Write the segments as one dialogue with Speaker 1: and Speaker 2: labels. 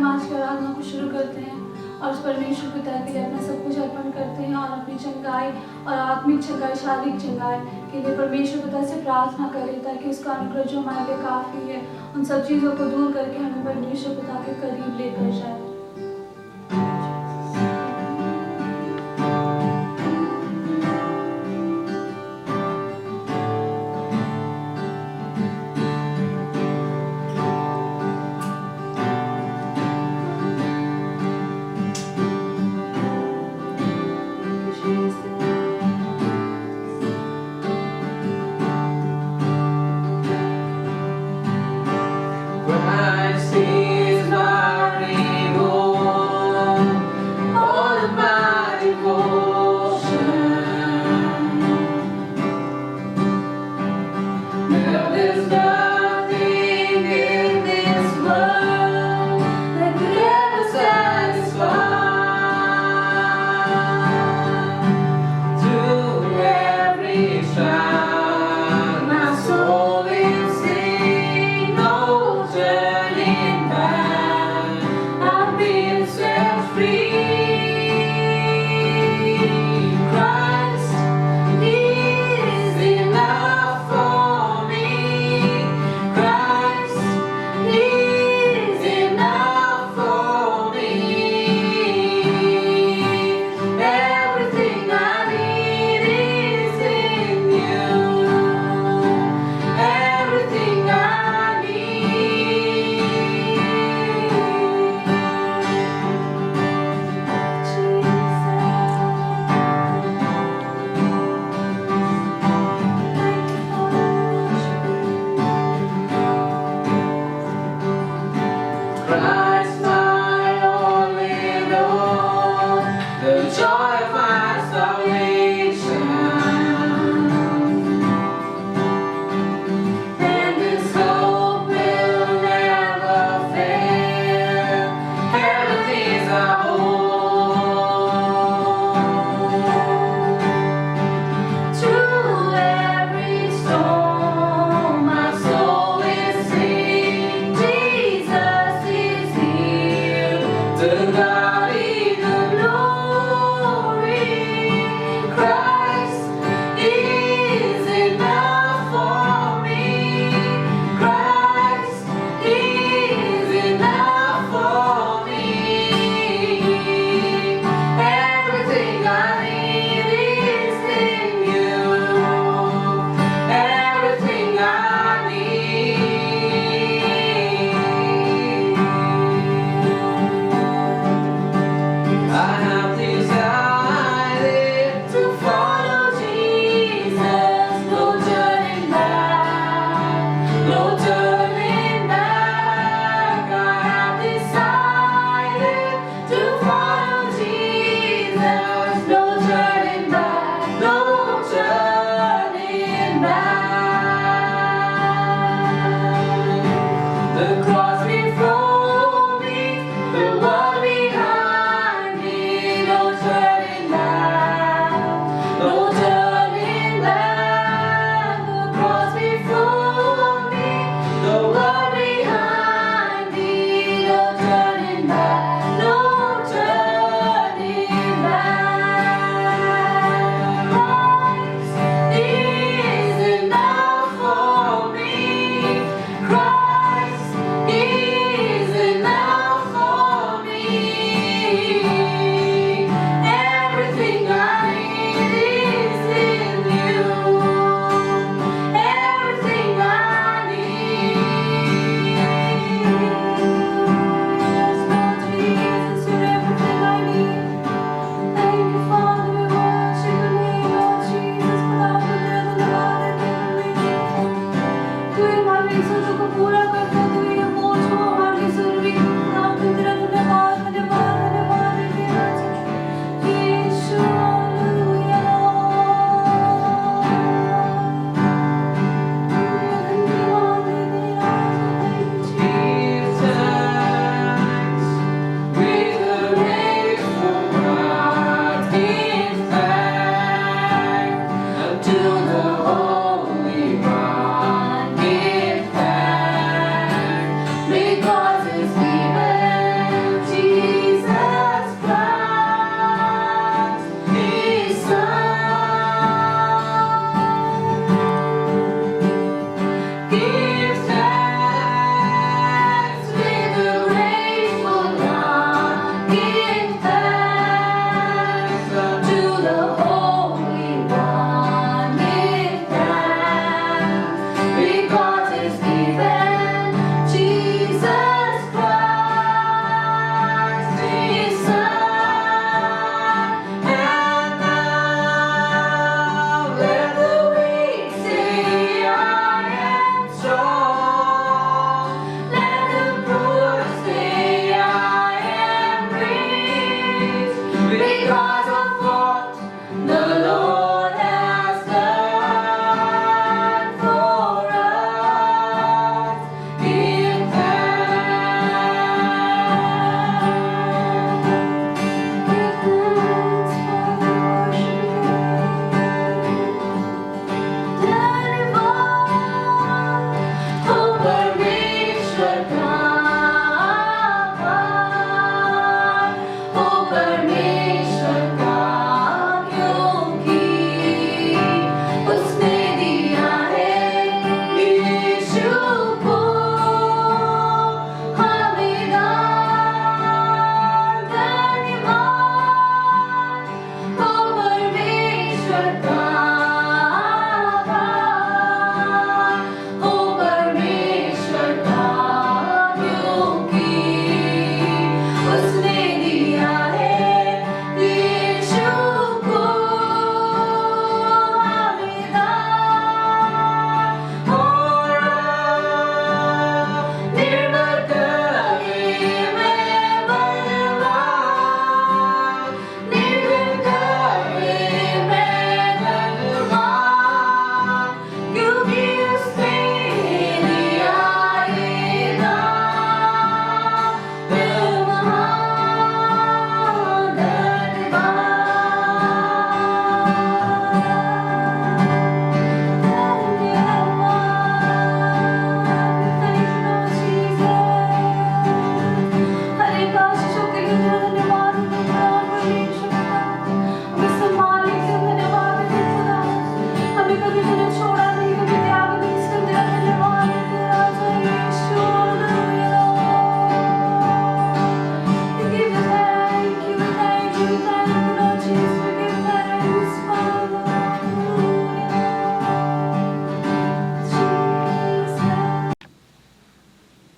Speaker 1: हम आज की आराधना को शुरू करते हैं और उस परमेश्वर पिता के लिए अपना सब कुछ अर्पण करते हैं और अपनी चंगाई और आत्मिक चंगाई, शारीरिक चंगाई के लिए परमेश्वर पिता से प्रार्थना करें ताकि उसका अनुग्रह जो हमारे लिए काफ़ी है उन सब चीज़ों को दूर करके हमें परमेश्वर पिता के करीब लेकर जाए।
Speaker 2: Christ is my reward.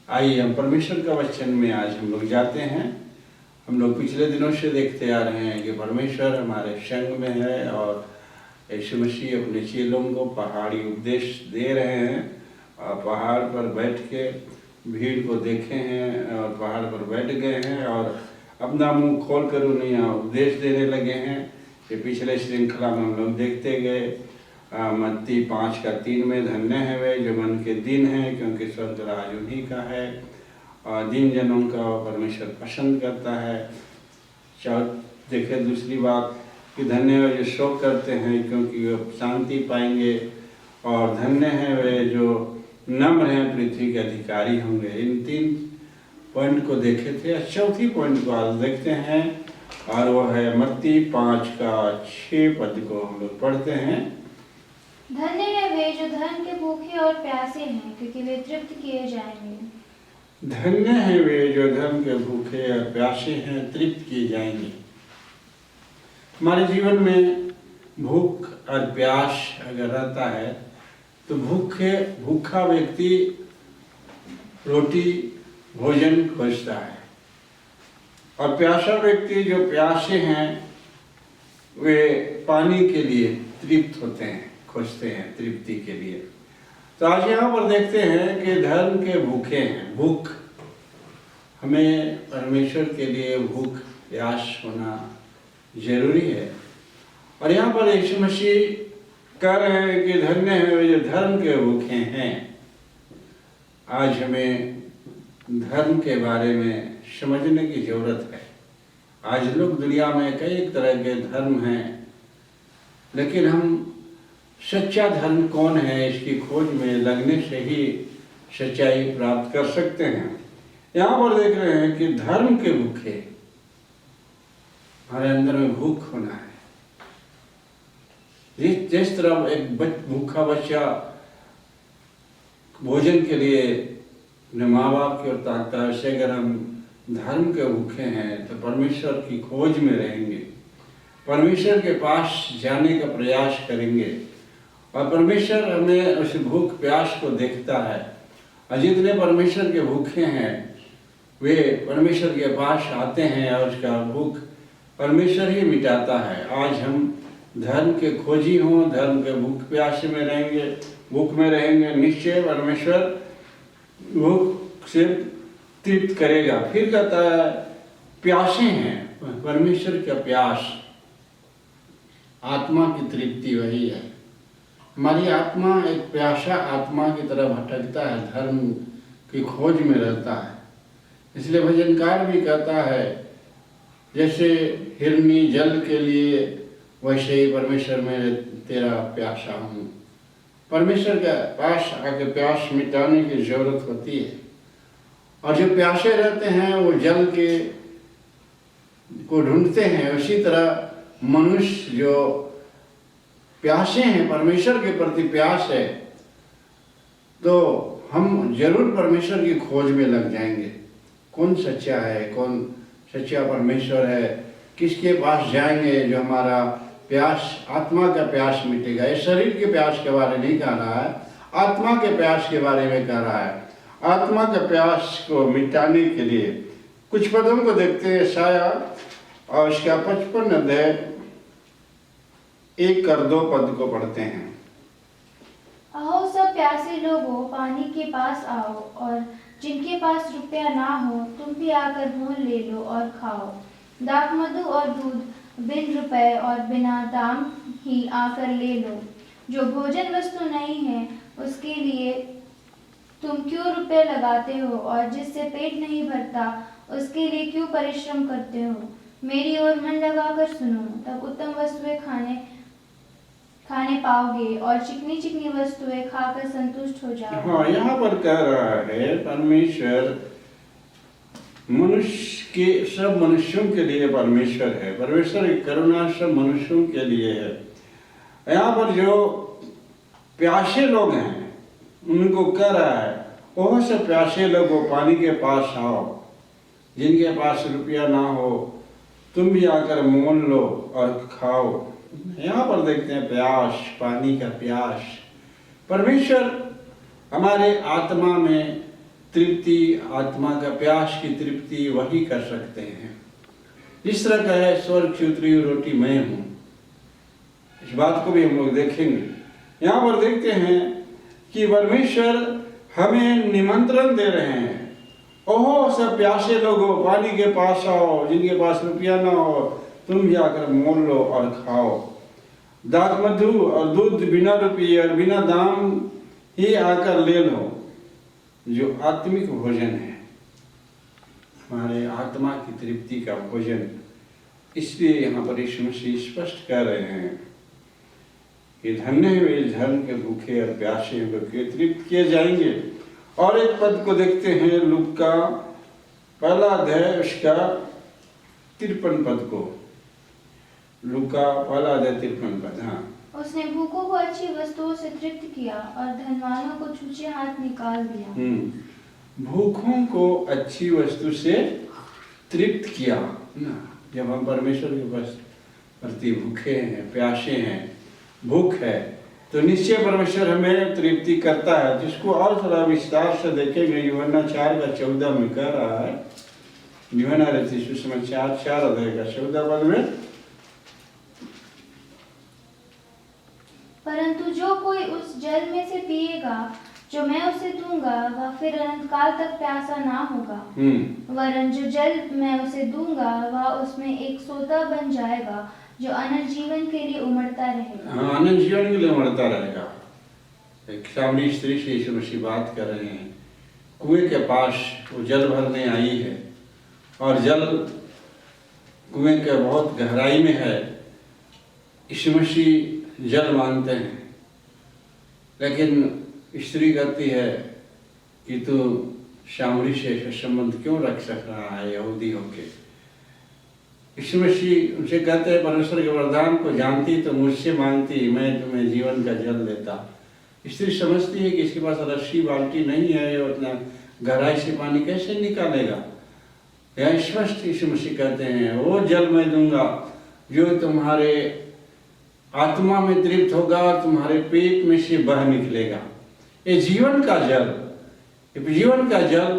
Speaker 2: आइए हम परमेश्वर का वचन में आज हम लोग जाते हैं। हम लोग पिछले दिनों से देखते आ रहे हैं कि परमेश्वर हमारे संग में है और यीशु मसीह अपने चेलों को पहाड़ी उपदेश दे रहे हैं। और पहाड़ पर बैठ के भीड़ को देखे हैं और पहाड़ पर बैठ गए हैं और अपना मुंह खोल कर उन्हें यहाँ उपदेश देने लगे हैं। कि पिछले श्रृंखला में हम लोग देखते गए मत्ती 5:3 में धन्य है वे जो मन के दिन हैं क्योंकि स्वर्ग राज उन्हीं का है और दिन जनों का परमेश्वर पसंद करता है। देखे दूसरी बात कि धन्य है जो शोक करते हैं क्योंकि वे शांति पाएंगे और धन्य है वे जो नम्र हैं पृथ्वी के अधिकारी होंगे। इन 3 पॉइंट को देखे थे। चौथी पॉइंट को आज देखते हैं और वो है मत्ती 5:6 को हम लोग पढ़ते हैं।
Speaker 3: धन्य है वे जो धन के भूखे और प्यासे हैं क्योंकि वे तृप्त किए जाएंगे।
Speaker 2: धन्य है वे जो धन के भूखे और प्यासे हैं तृप्त किए जाएंगे। हमारे जीवन में भूख और प्यास अगर रहता है तो भूखा व्यक्ति रोटी भोजन खोजता है और प्यासा व्यक्ति जो प्यासे हैं वे पानी के लिए तृप्त होते हैं, खोजते हैं तृप्ति के लिए। तो आज यहाँ पर देखते हैं कि धर्म के भूखे हैं। भूख, हमें परमेश्वर के लिए भूख प्यास होना जरूरी है। और यहाँ पर यीशु मसीह कह रहे हैं कि धन्य है वे जो धर्म के भूखे हैं। आज हमें धर्म के बारे में समझने की जरूरत है। आज लोग दुनिया में कई तरह के धर्म हैं, लेकिन हम सच्चा धर्म कौन है इसकी खोज में लगने से ही सच्चाई प्राप्त कर सकते हैं। यहाँ पर देख रहे हैं कि धर्म के भूखे, हमारे अंदर में भूख होना है। जिस तरह एक भूखा बच्चा भोजन के लिए अपने माँ बाप की ओर ताकता है, वैसे अगर हम धर्म के भूखे हैं तो परमेश्वर की खोज में रहेंगे, परमेश्वर के पास जाने का प्रयास करेंगे और परमेश्वर हमें उस भूख प्यास को देखता है। और जितने परमेश्वर के भूखे हैं वे परमेश्वर के पास आते हैं और उसका भूख परमेश्वर ही मिटाता है। आज हम धर्म के खोजी हों, धर्म के भूख प्यास में रहेंगे, भूख में रहेंगे, निश्चय परमेश्वर भूख से तृप्त करेगा। फिर कहता है प्यासे हैं, परमेश्वर का प्यास, आत्मा की तृप्ति वही है। हमारी आत्मा एक प्यासा आत्मा की तरह भटकता है, धर्म की खोज में रहता है। इसलिए भजनकार भी कहता है जैसे हिरनी जल के लिए वैसे ही परमेश्वर में तेरा प्यासा हूँ। परमेश्वर के पास आके प्यास मिटाने की जरूरत होती है। और जो प्यासे रहते हैं वो जल के को ढूंढते हैं। उसी तरह मनुष्य जो प्यासे हैं, परमेश्वर के प्रति प्यास है, तो हम जरूर परमेश्वर की खोज में लग जाएंगे। कौन सच्चा है, कौन सच्चा परमेश्वर है, किसके पास जाएंगे जो हमारा प्यास, आत्मा का प्यास मिटेगा। ये शरीर के प्यास के बारे में नहीं कह रहा है, आत्मा के प्यास के बारे में कह रहा है। आत्मा के प्यास को मिटाने के लिए कुछ पदों को देखते हैं। शायद और उसका 55 अध्याय 1 और 2 पद को पढ़ते हैं।
Speaker 3: आओ सब प्यासे लोगों, पानी के पास आओ, और जिनके पास रुपया ना हो तुम भी आकर मोल ले लो और खाओ। दाख मधु और दूध बिन रुपए और बिना दाम ही आकर ले लो। जो भोजन वस्तु नहीं है उसके लिए तुम क्यों रुपए लगाते हो, और जिससे पेट नहीं भरता उसके लिए क्यों परिश्रम करते हो। मेरी ओर मन लगाकर सुनो, तब उत्तम वस्तुएं खाने पाओगे, और चिकनी चिकनी वस्तुएं खाकर संतुष्ट हो जाओगे।
Speaker 2: हाँ, यहाँ पर कह रहा है परमेश्वर मनुष्य के, सब मनुष्यों के लिए परमेश्वर है। परमेश्वर की करुणा सब मनुष्यों के लिए है। यहाँ पर जो प्यासे लोग हैं उनको कह रहा है, ओह सब प्यासे लोगों, पानी के पास आओ, जिनके पास रुपया ना हो तुम भी आकर मोल लो और खाओ। यहाँ पर देखते हैं प्यास, पानी का प्यास। परमेश्वर हमारे आत्मा में तृप्ति, आत्मा का प्यास की तृप्ति वही कर सकते हैं। इस तरह का है, स्वर्ग से उतरी हुई रोटी मैं हूँ। इस बात को भी हम लोग देखेंगे। यहाँ पर देखते हैं कि परमेश्वर हमें निमंत्रण दे रहे हैं, ओहो सब प्यासे लोगों, पानी के पास आओ, जिनके पास रुपया ना हो तुम भी आकर मोल लो और खाओ। दाख मधु और दूध बिना रुपये और बिना दाम ही आकर ले लो। जो आत्मिक भोजन है, हमारे आत्मा की तृप्ति का भोजन, इसलिए यहाँ पर यीशु मसीह स्पष्ट कह रहे हैं कि धन्य है वे धर्म के भूखे और प्यासे के तृप्त किए जाएंगे। और एक पद को देखते हैं, लूका 1 अध्याय उसका 53 पद को। लूका 1 अध्याय 53 पद। हाँ,
Speaker 3: उसने भूखों को अच्छी वस्तुओं से तृप्त किया और धनवानों को छूछे हाथ निकाल दिया।
Speaker 2: भूखों को अच्छी वस्तु से तृप्त किया ना। जब हम परमेश्वर के पास प्रति भूखे हैं, प्यासे हैं, भूख है, तो निश्चय परमेश्वर हमें तृप्ति करता है। जिसको और थोड़ा विस्तार से देखेंगे, यूहन्ना 4:14 में कह रहा है, यूहन्ना रचित सुसमाचार 4 अध्याय का 14 पद में,
Speaker 3: परंतु जो कोई उस जल में से पिएगा जो मैं उसे दूंगा, वह फिर अनंत काल तक प्यासा ना होगा। वरन जो जल मैं उसे दूंगा वह उसमें एक सोता बन जाएगा जो अनंत जीवन के लिए उमड़ता रहेगा।
Speaker 2: हाँ, अनंत जीवन के लिए उमड़ता रहेगा। एक सामरी स्त्री से यीशु मसीह बात कर रहे हैं। कुएं के पास वो जल भरने आई है और जल कुएं के बहुत गहराई में है। यीशु मसीह जल मानते हैं, लेकिन स्त्री कहती है कि तू सामरी से संबंध क्यों रख सक रहा है यहूदी होके। यीशु मसीह उनसे कहते हैं, परमेश्वर के वरदान को जानती तो मुझसे मांगती, मैं तुम्हें जीवन का जल देता। स्त्री समझती है कि इसके पास रस्सी बाल्टी नहीं है, और उतना गहराई से पानी कैसे निकालेगा। यह स्पष्ट यीशु मसीह कहते हैं, वो जल मैं दूंगा जो तुम्हारे आत्मा में तृप्त होगा और तुम्हारे पेट में से बह निकलेगा। ये जीवन का जल, जीवन का जल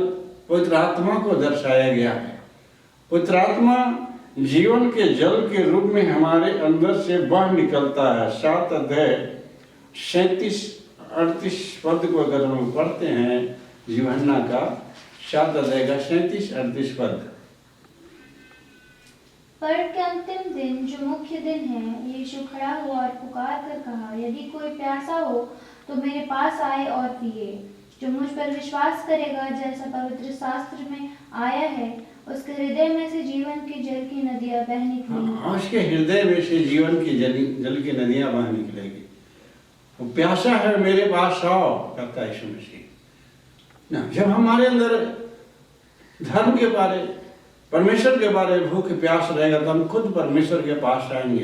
Speaker 2: पवित्र आत्मा को दर्शाया गया है। पवित्र आत्मा जीवन के जल के रूप में हमारे अंदर से बह निकलता है। 7 अध्याय 37-38 पद को अगर हम पढ़ते हैं, यूहन्ना का 7 अध्याय का 37-38 पद।
Speaker 3: पर्व के अंतिम दिन जो मुख्य दिन है, यीशु खड़ा हुआ और पुकार कर कहा, यदि कोई प्यासा हो तो मेरे पास आए और पिए। जो मुझ पर विश्वास करेगा, जैसा पवित्र शास्त्र में आया है, उसके हृदय में से जीवन के जल की नदियां बह निकलेंगी।
Speaker 2: उसके हृदय में से जीवन की जल की नदियां बह निकलेगी। वो प्यासा है, मेरे पास आओ, कहता है यीशु मसीह ना। जब हमारे अंदर धर्म के बारे, परमेश्वर के बारे भूख प्यास रहेगा, तो हम खुद परमेश्वर के पास आएंगे।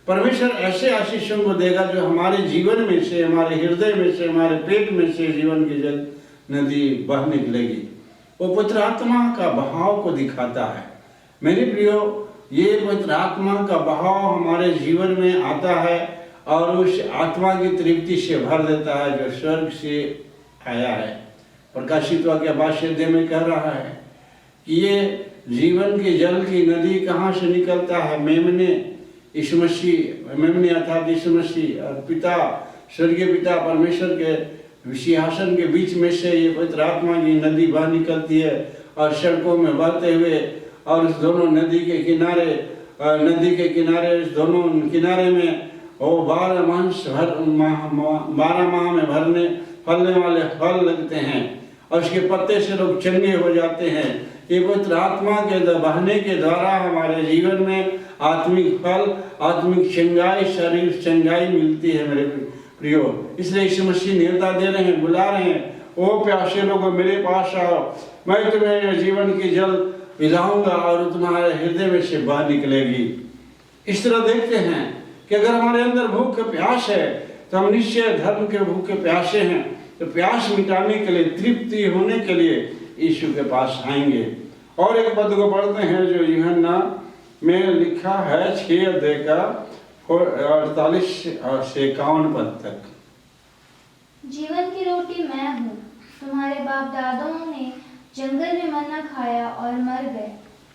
Speaker 2: परमेश्वर ऐसे आशीषों को देगा जो हमारे जीवन में से, हमारे हृदय में से, हमारे पेट में से जीवन की जल नदी बह निकलेगी। वो पुत्र आत्मा का बहाव को दिखाता है। मेरे प्रियो, ये पवित्र आत्मा का बहाव हमारे जीवन में आता है और उस आत्मा की तृप्ति से भर देता है जो स्वर्ग से आया है। प्रकाशित वाक्य 22 में कह रहा है कि ये जीवन के जल की नदी कहाँ से निकलता है? मेमने यीशु मसीह, मेमने अर्थात यीशु मसीह और पिता, स्वर्गीय पिता परमेश्वर के सिंहासन के बीच में से ये पवित्र आत्मा की नदी बह निकलती है और सड़कों में बहते हुए, और उस दोनों नदी के किनारे उस दोनों किनारे में वो 12 माह में फलने वाले फल लगते हैं और उसके पत्ते से लोग चंगे हो जाते हैं। ये पवित्र आत्मा के बहने के द्वारा हमारे जीवन में आत्मिक फल, आत्मिक चंगाई, शारीरिक चंगाई मिलती है मेरे प्रियो। इसलिए यीशु मसीह न्योता दे रहे हैं, बुला रहे हैं, ओ प्यासे लोगों मेरे पास आओ, मैं तुम्हें जीवन की जल पिलाऊंगा और तुम्हारे हृदय में से बह निकलेगी। इस तरह देखते हैं कि अगर हमारे अंदर भूख प्यास है तो हम निश्चय धर्म के भूखे प्यासे हैं, तो प्यास मिटाने के लिए, तृप्ति होने के लिए यीशु के पास आएंगे। और एक पद को पढ़ते हैं जो यूहन्ना में लिखा है 6 अध्याय का 48 से 51 पद तक।
Speaker 3: जीवन की रोटी मैं हूँ। तुम्हारे बाप दादाओं ने जंगल में मन्ना खाया और मर गए।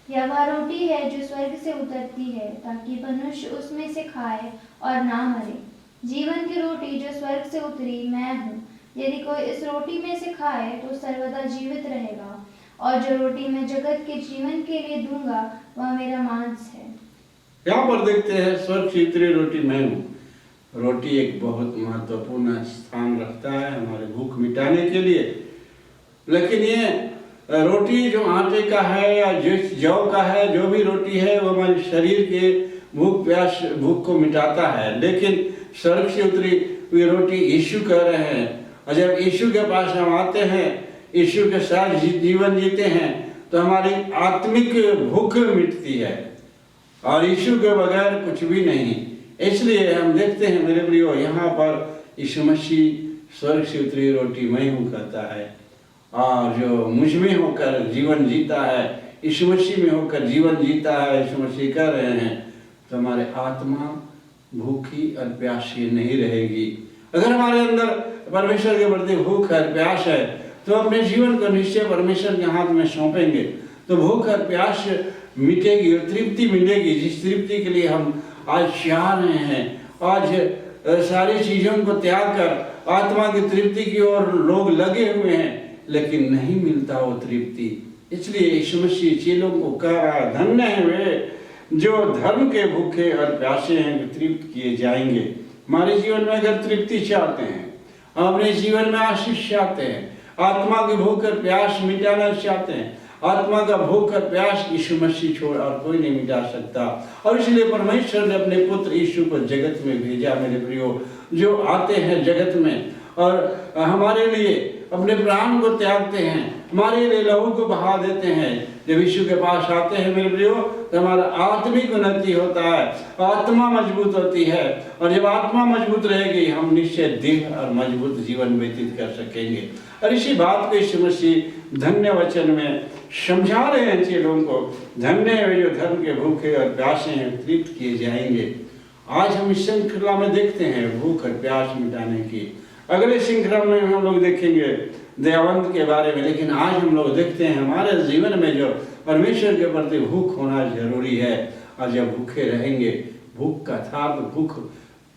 Speaker 3: यह वह रोटी है जो स्वर्ग से उतरती है ताकि मनुष्य उसमें से खाए और ना मरे। जीवन की रोटी जो स्वर्ग से उतरी मैं हूँ। यदि कोई इस रोटी में से खाए तो सर्वदा जीवित रहेगा, और जो रोटी मैं जगत के जीवन के लिए दूंगा वह मेरा मांस है।
Speaker 2: यहाँ पर देखते हैं स्वर्ग से उतरी रोटी मैं हूँ। रोटी एक बहुत महत्वपूर्ण स्थान रखता है हमारे भूख मिटाने के लिए। लेकिन ये रोटी जो आटे का है या जिस जौ का है, जो भी रोटी है वो हमारे शरीर के भूख को मिटाता है। लेकिन स्वर्ग से उतरी हुई रोटी यीशु कह रहे हैं, और जब यीशु के पास हम आते हैं, यीशु के साथ जीवन जीते हैं, तो हमारी आत्मिक भूख मिटती है और यीशु के बगैर कुछ भी नहीं। इसलिए हम देखते हैं मेरे प्रियो, यहाँ पर यीशु मसीह स्वर्ग से उतरी रोटी मैं हूँ कहता है, और जो मुझ में होकर जीवन जीता है, यीशु मसीह में होकर जीवन जीता है, यीशु मसीह कह रहे हैं, तो हमारे आत्मा भूखी और प्यासी नहीं रहेगी। अगर हमारे अंदर परमेश्वर के प्रति भूख और प्यास है तो अपने जीवन को निश्चय परमेश्वर के हाथ में सौंपेंगे, तो भूख और प्यास मिटेगी और तृप्ति मिलेगी, जिस तृप्ति के लिए हम आज चाह रहे हैं। आज सारी चीज़ों को त्याग कर आत्मा की तृप्ति की ओर लोग लगे हुए हैं, लेकिन नहीं मिलता वो तृप्ति। इसलिए यीशु मसीह चेलों को कह रहा है, धन्य है वे जो धर्म के भूखे और प्यासे हैं, तृप्त किए जाएंगे। हमारे जीवन में अगर तृप्ति चाहते हैं, हम अपने जीवन में आशीष चाहते हैं, आत्मा की भूख और प्यास मिटाना चाहते हैं, आत्मा का भूख और प्यास यीशु मसीह छोड़ और कोई नहीं मिटा सकता। और इसलिए परमेश्वर ने अपने पुत्र यीशु को जगत में भेजा मेरे प्रियो, जो आते हैं जगत में और हमारे लिए अपने प्राण को त्यागते हैं, हमारे लिए लहू को बहा देते हैं। जब यीशु के पास आते हैं मेरे प्रियो, तो हमारा आत्मिक उन्नति होता है, आत्मा मजबूत होती है, और जब आत्मा मजबूत रहेगी हम निश्चय दृढ़ और मजबूत जीवन व्यतीत कर सकेंगे। और इसी बात को यीशु मसीह धन्य वचन में समझा रहे हैं चेलों को, धन्य है जो धर्म के भूखे और प्यासे हैं, तृप्त किए जाएंगे। आज हम इस श्रृंखला में देखते हैं भूख और प्यास मिटाने की। अगले श्रृंखला में हम लोग देखेंगे दयावंत के बारे में, लेकिन आज हम लोग देखते हैं हमारे जीवन में जो परमेश्वर के प्रति भूख होना जरूरी है। और जब भूखे रहेंगे, भूख का था तो भूख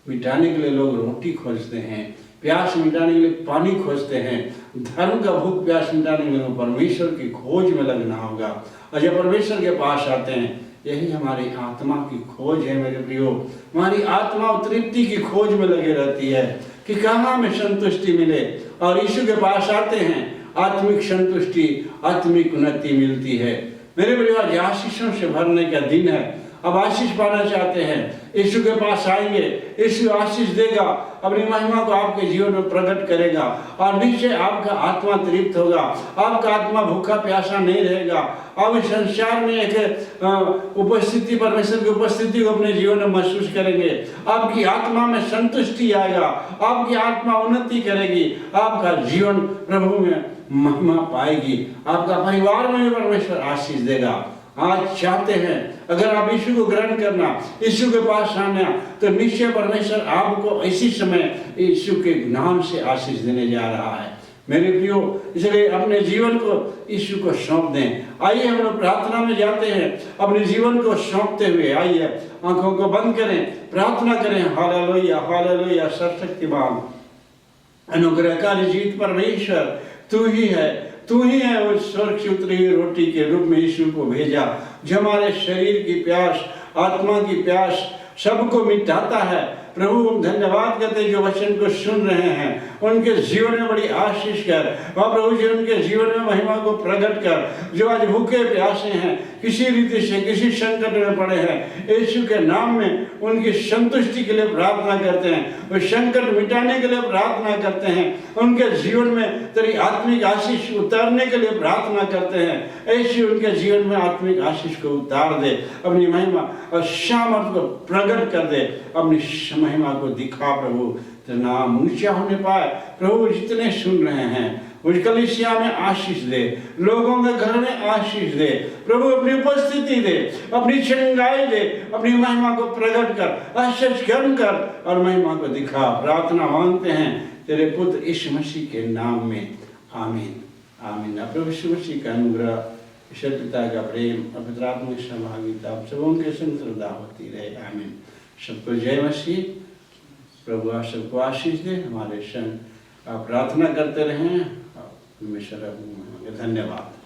Speaker 2: मिटाने के लिए लोग रोटी खोजते हैं, प्यास मिटाने के लिए पानी खोजते हैं। धर्म का भूख प्यास मिटाने के लिए परमेश्वर की खोज में लगना होगा। और जब परमेश्वर के पास आते हैं, यही हमारी आत्मा की खोज है मेरे प्रियो। हमारी आत्मा तृप्ति की खोज में लगी रहती है कि कहाँ में संतुष्टि मिले, और यीशु के पास आते हैं, आत्मिक संतुष्टि, आत्मिक उन्नति मिलती है। मेरे परिवार, आशीषों से भरने का दिन है। अब आशीष पाना चाहते हैं, यीशु के पास आएंगे, यीशु आशीष देगा, अपनी महिमा को आपके जीवन में प्रकट करेगा, और निश्चय आपका आत्मा तृप्त होगा, आपका आत्मा भूखा प्यासा नहीं रहेगा। आप इस संसार में एक उपस्थिति, परमेश्वर की उपस्थिति को अपने जीवन में महसूस करेंगे। आपकी आत्मा में संतुष्टि आएगा, आपकी आत्मा उन्नति करेगी, आपका जीवन प्रभु में महिमा पाएगी, आपका परिवार में भी परमेश्वर आशीष देगा। आज चाहते हैं, अगर आप यीशु को ग्रहण करना, यीशु के पास आना, तो निश्चय परमेश्वर आपको इसी समय यीशु के नाम से आशीष देने जा रहा है। मेरे प्रियो, इसलिए अपने जीवन को यीशु को सौंप दें। आइए हम लोग प्रार्थना में जाते हैं, अपने जीवन को सौंपते हुए आइए आंखों को बंद करें, प्रार्थना करें। Hallelujah, hallelujah. सर्वशक्तिमान अनुग्रहकारी जीत परमेश्वर तू ही है, तू ही है उस स्वर्ग से उतरी हुई रोटी के रूप में यीशु को भेजा, जो हमारे शरीर की प्यास, आत्मा की प्यास सबको मिटाता है। प्रभु हम धन्यवाद करते हैं जो वचन को सुन रहे हैं, उनके जीवन में बड़ी आशीष कर। और प्रभु जी उनके जीवन में महिमा को प्रकट कर। जो आज भूखे प्यासे हैं, किसी रीति से किसी संकट में पड़े हैं, यीशु के नाम में उनकी संतुष्टि के लिए प्रार्थना करते हैं, वो संकट मिटाने के लिए प्रार्थना करते हैं, उनके जीवन में तेरी आत्मिक आशीष उतारने के लिए प्रार्थना करते हैं। यीशु उनके जीवन में आत्मिक आशीष को उतार दे, अपनी महिमा और सामर्थ को प्रकट कर दे, अपनी महिमा को दिखा। प्रभु तेरा नाम ऊंचा होने पाए। प्रभु जितने सुन रहे हैं उस कलीसिया में आशीष दे, लोगों के घर में आशीष दे। प्रभु अपनी उपस्थिति दे, अपनी चंगाई दे, अपनी महिमा को प्रकट कर, आशीष कर्म कर और महिमा को दिखा। प्रार्थना मांगते हैं तेरे पुत्र यीशु मसीह के नाम में, आमीन, आमीन। प्रभु यीशु मसीह का अनुग्रह, ईश्वर पिता का प्रेम, पवित्र आत्मा की सहभागिता आप सबों के संग सदा होती रहे, आमीन। सबको जय मसीह। प्रभु आप सबको आशीष दे। हमारे संग आप प्रार्थना करते रहें। परमेश्वर धन्यवाद।